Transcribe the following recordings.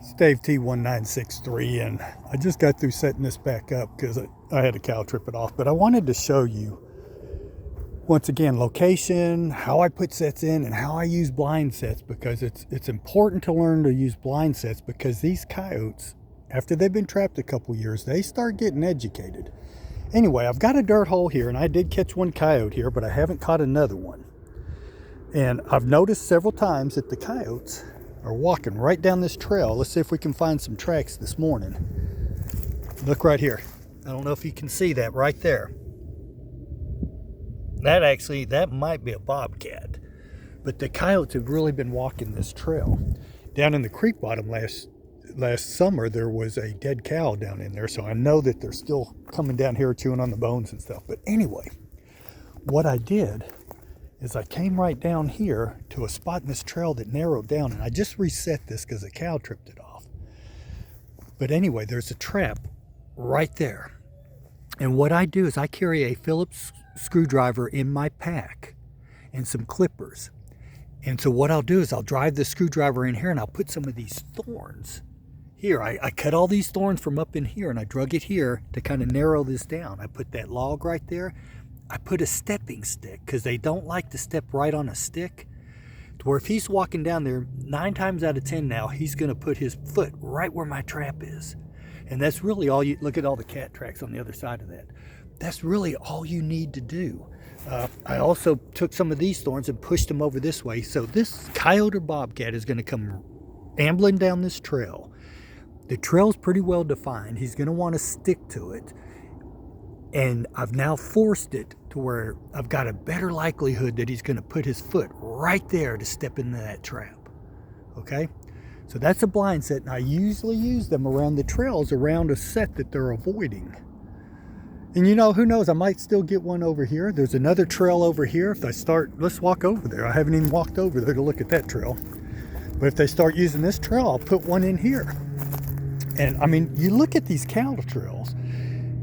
It's Dave T1963, and I just got through setting this back up because I had a cow trip it off. But I wanted to show you, once again, location, how I put sets in, and how I use blind sets, because it's important to learn to use blind sets, because these coyotes, after they've been trapped a couple years, they start getting educated. Anyway, I've got a dirt hole here, and I did catch one coyote here, but I haven't caught another one. And I've noticed several times that the coyotes are walking right down this trail. Let's see if we can find some tracks this morning. Look right here. I don't know if you can see that right there. That might be a bobcat. But the coyotes have really been walking this trail. Down in the creek bottom last summer, there was a dead cow down in there, so I know that they're still coming down here chewing on the bones and stuff. But anyway, what I did is I came right down here to a spot in this trail that narrowed down, and I just reset this because the cow tripped it off. But anyway, there's a trap right there. And what I do is I carry a Phillips screwdriver in my pack and some clippers. And so what I'll do is I'll drive the screwdriver in here, and I'll put some of these thorns here. I cut all these thorns from up in here, and I drug it here to kind of narrow this down. I put that log right there. I put a stepping stick, because they don't like to step right on a stick, to where if he's walking down there, 9 times out of 10 now, he's going to put his foot right where my trap is. And that's really all you, look at all the cat tracks on the other side of that. That's really all you need to do. I also took some of these thorns and pushed them over this way. So this coyote or bobcat is going to come ambling down this trail. The trail's pretty well defined. He's going to want to stick to it. And I've now forced it to where I've got a better likelihood that he's going to put his foot right there to step into that trap. Okay? So that's a blind set, and I usually use them around the trails around a set that they're avoiding. And you know, who knows, I might still get one over here. There's another trail over here. If I start, let's walk over there. I haven't even walked over there to look at that trail. But if they start using this trail, I'll put one in here. And I mean, you look at these cattle trails,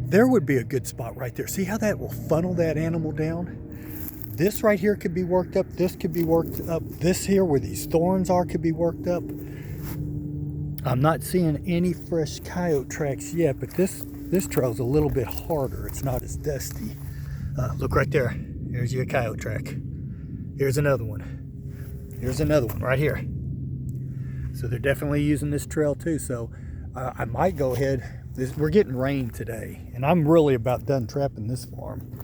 there would be a good spot right there. See how that will funnel that animal down? This right here could be worked up. This could be worked up. This here where these thorns are could be worked up. I'm not seeing any fresh coyote tracks yet, but this trail's a little bit harder. It's not as dusty. Look right there. Here's your coyote track. Here's another one. Here's another one right here. So they're definitely using this trail too. So I might go ahead. We're getting rain today, and I'm really about done trapping this farm,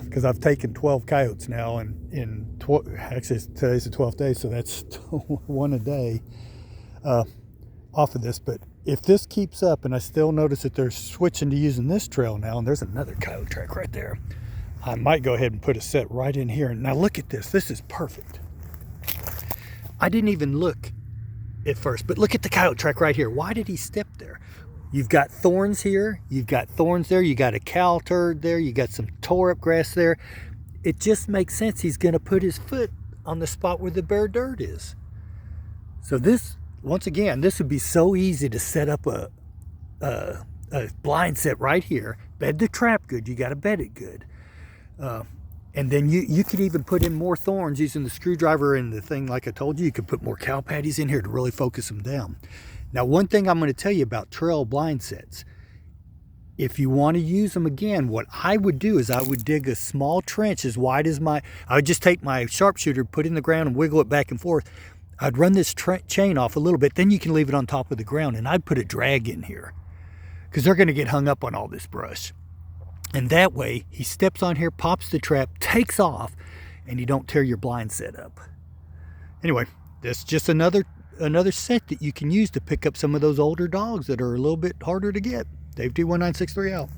because I've taken 12 coyotes now, and actually today's the 12th day, so that's one a day off of this. But if this keeps up, and I still notice that they're switching to using this trail now, and there's another coyote track right there, I might go ahead and put a set right in here. And now look at this. This is perfect. I didn't even look at first, but look at the coyote track right here. Why did he step there? You've got thorns here, you've got thorns there, you got a cow turd there, you got some tore up grass there. It just makes sense. He's going to put his foot on the spot where the bare dirt is. So this, once again, this would be so easy to set up a blind set right here. Bed the trap good. You got to bed it good. And then you could even put in more thorns using the screwdriver and the thing like I told you. You could put more cow patties in here to really focus them down. Now, one thing I'm going to tell you about trail blind sets, if you want to use them again, what I would do is I would dig a small trench as wide as I would just take my sharpshooter, put it in the ground and wiggle it back and forth. I'd run this chain off a little bit, then you can leave it on top of the ground, and I'd put a drag in here because they're going to get hung up on all this brush. And that way, he steps on here, pops the trap, takes off, and you don't tear your blind set up. Anyway, that's just another set that you can use to pick up some of those older dogs that are a little bit harder to get. Dave T1963 out.